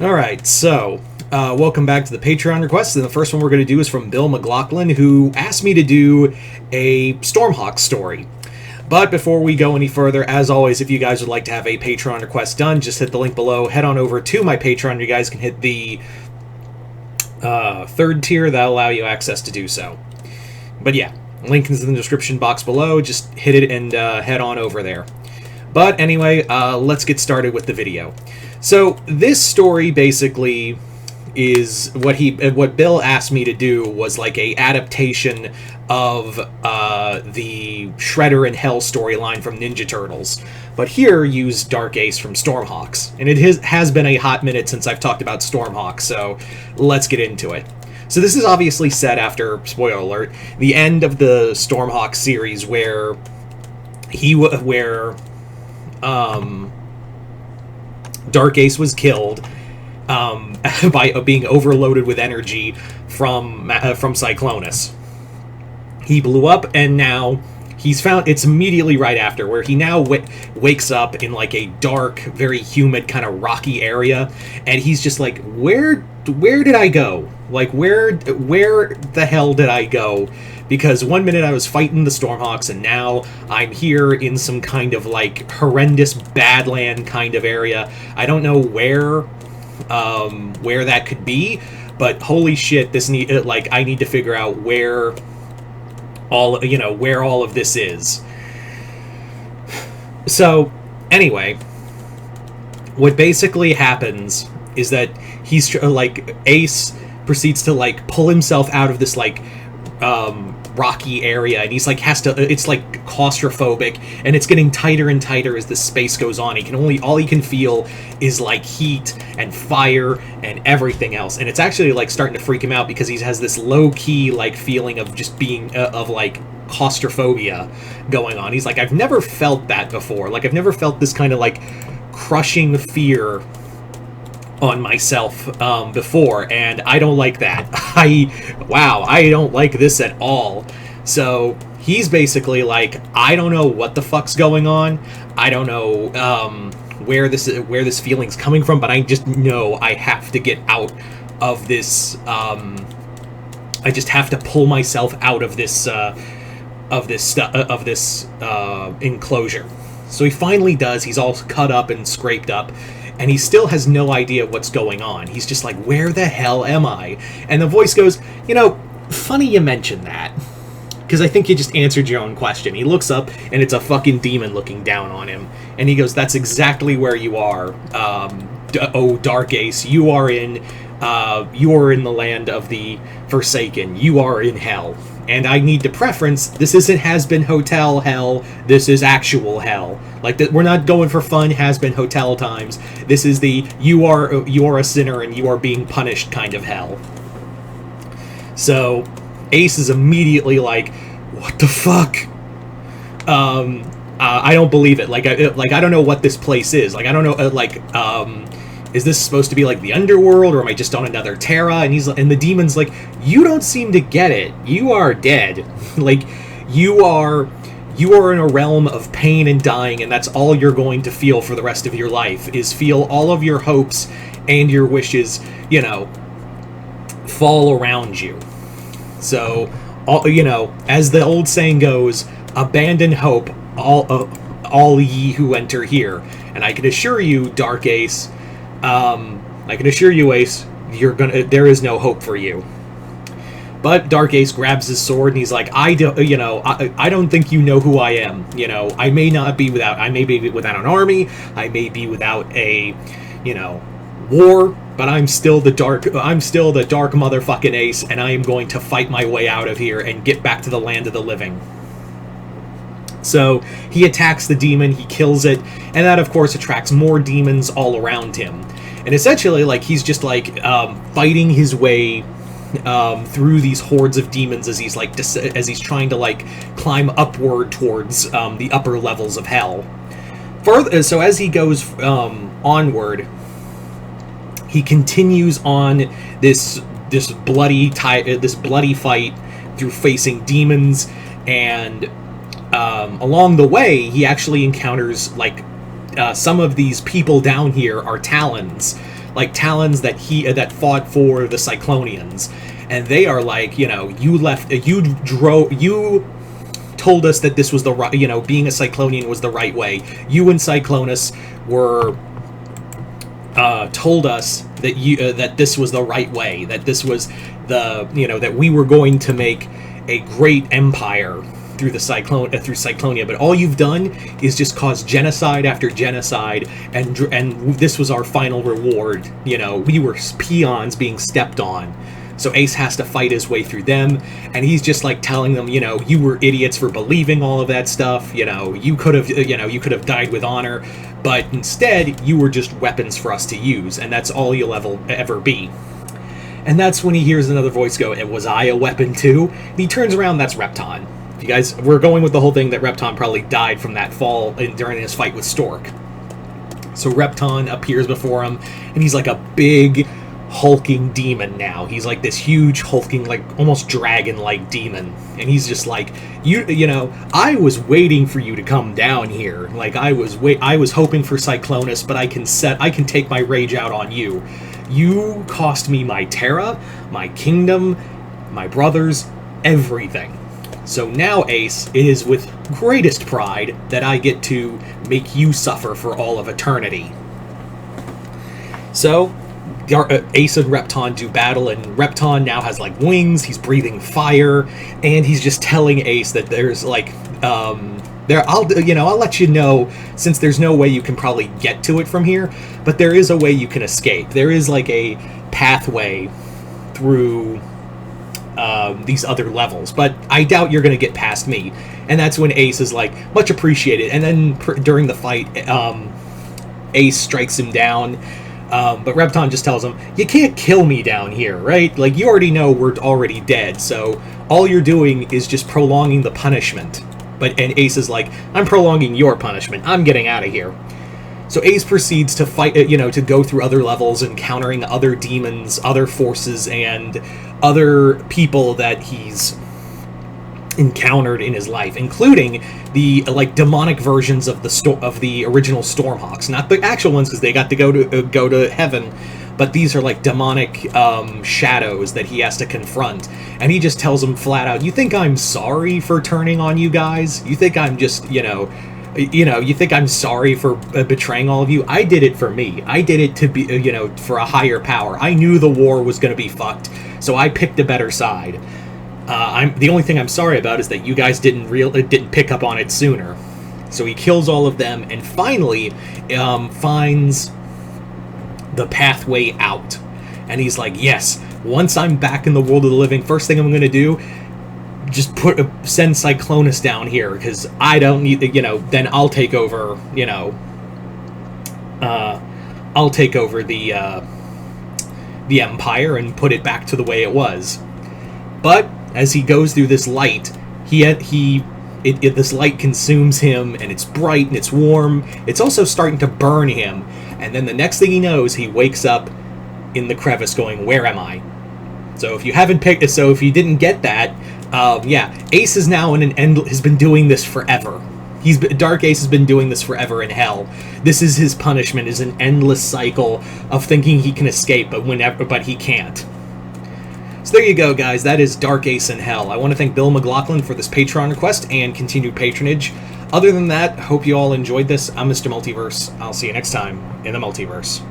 Alright, so, welcome back to the Patreon requests, and the first one we're going to do is from Bill McLaughlin, who asked me to do a Stormhawk story. But before we go any further, as always, if you guys would like to have a Patreon request done, just hit the link below, head on over to my Patreon, you guys can hit the third tier, that'll allow you access to do so. But yeah, link is in the description box below, just hit it and head on over there. But anyway, let's get started with the video. So this story basically is what Bill asked me to do was like a adaptation of the Shredder and Hell storyline from Ninja Turtles, but here use Dark Ace from Stormhawks. And it has been a hot minute since I've talked about Stormhawks, so let's get into it. So this is obviously set after, spoiler alert, the end of the Stormhawk series where Dark Ace was killed by being overloaded with energy from Cyclonus. He blew up, and now he's found. It's immediately right after where he now wakes up in like a dark, very humid, kind of rocky area, and he's just like, where did I go? Like where the hell did I go? Because one minute I was fighting the Stormhawks, and now I'm here in some kind of like horrendous Badland kind of area. I don't know where that could be, but holy shit, I need to figure out where all of this is. So anyway, what basically happens is that he's like Ace proceeds to like pull himself out of this like rocky area, and he's like it's like claustrophobic, and it's getting tighter and tighter as the space goes on. All he can feel is like heat and fire and everything else, and it's actually like starting to freak him out because he has this low-key like feeling of just being of like claustrophobia going on. He's like, I've never felt that before. Like I've never felt this kind of like crushing fear on myself before, and I don't like that. I don't like this at all. So he's basically like, I don't know what the fuck's going on. I don't know where this feeling's coming from, but I just know I have to get out of this. I just have to pull myself out of this enclosure. So he finally does. He's all cut up and scraped up, and he still has no idea what's going on. He's just like, where the hell am I? And the voice goes, funny you mention that, because I think you just answered your own question. He looks up, and it's a fucking demon looking down on him, and he goes, that's exactly where you are, Dark Ace. You are in the land of the Forsaken. You are in hell. And I need to preference, this isn't Has-Been Hotel hell, this is actual hell. Like, we're not going for fun Has-Been Hotel times. This is the, you are a sinner and you are being punished kind of hell. So, Ace is immediately like, what the fuck? I don't believe it. I don't know what this place is. Like, I don't know, is this supposed to be like the underworld, or am I just on another Terra? And the demon's like, you don't seem to get it. You are dead. Like, you are in a realm of pain and dying, and that's all you're going to feel for the rest of your life, is feel all of your hopes and your wishes, fall around you. So, as the old saying goes, abandon hope, all ye who enter here. And I can assure you, Dark Ace, Ace, there is no hope for you. But Dark Ace grabs his sword and he's like, I don't think you know who I am. I may be without an army, I may be without a, war, but I'm still the dark motherfucking Ace, and I am going to fight my way out of here and get back to the land of the living. So he attacks the demon, he kills it, and that of course attracts more demons all around him. And essentially, like, he's just like fighting his way through these hordes of demons as he's trying to like climb upward towards the upper levels of hell. So as he goes onward, he continues on this bloody fight through facing demons, and along the way, he actually encounters, like, some of these people down here are Talons. like talons that that fought for the Cyclonians, and they are like, you know, you told us that this was the right, you know, being a Cyclonian was the right way. You and Cyclonus were told us that that this was the right way, that this was the, you know, that we were going to make a great empire through the through Cyclonia, but all you've done is just cause genocide after genocide, and this was our final reward. You know, we were peons being stepped on. So Ace has to fight his way through them, and he's just like telling them, you know, you were idiots for believing all of that stuff. You know, you could have died with honor, but instead you were just weapons for us to use, and that's all you'll ever be. And that's when he hears another voice go, "And was I a weapon too?" And he turns around, that's Repton. You guys, we're going with the whole thing that Repton probably died from that fall during his fight with Stork. So Repton appears before him, and he's like a big, hulking demon now. He's like this huge, hulking, like almost dragon-like demon. And he's just like, you know, I was waiting for you to come down here. Like, I was hoping for Cyclonus, but I can take my rage out on you. You cost me my Terra, my kingdom, my brothers, everything. So now, Ace, it is with greatest pride that I get to make you suffer for all of eternity. So, Ace and Repton do battle, and Repton now has, like, wings, he's breathing fire, and he's just telling Ace that there's, like, I'll let you know, since there's no way you can probably get to it from here, but there is a way you can escape. There is, like, a pathway through these other levels, but I doubt you're going to get past me. And that's when Ace is like, much appreciated. And then during the fight, Ace strikes him down, but Repton just tells him, you can't kill me down here, right? Like, you already know we're already dead, so all you're doing is just prolonging the punishment. And Ace is like, I'm prolonging your punishment, I'm getting out of here. So Ace proceeds to fight, you know, to go through other levels, encountering other demons, other forces, and other people that he's encountered in his life, including the, like, demonic versions of the original Stormhawks, not the actual ones because they got to go to heaven, but these are like demonic shadows that he has to confront. And he just tells them flat out, "You think I'm sorry for turning on you guys? You think I'm just, you think I'm sorry for betraying all of you? I did it for me. I did it to be, for a higher power. I knew the war was going to be fucked, so I picked a better side. The only thing I'm sorry about is that you guys didn't pick up on it sooner." So he kills all of them, and finally finds the pathway out. And he's like, yes, once I'm back in the world of the living, first thing I'm going to do, just send Cyclonus down here, because I don't need, then I'll take over, I'll take over the Empire and put it back to the way it was. But as he goes through this light, this light consumes him, and it's bright and it's warm. It's also starting to burn him, and then the next thing he knows, he wakes up in the crevice going, "Where am I?" So if you didn't get that, Ace is now has been doing this forever. Dark Ace has been doing this forever in hell. This is his punishment, is an endless cycle of thinking he can escape, but he can't. So there you go, guys. That is Dark Ace in Hell. I want to thank Bill McLaughlin for this Patreon request and continued patronage. Other than that, hope you all enjoyed this. I'm Mr. Multiverse. I'll see you next time in the Multiverse.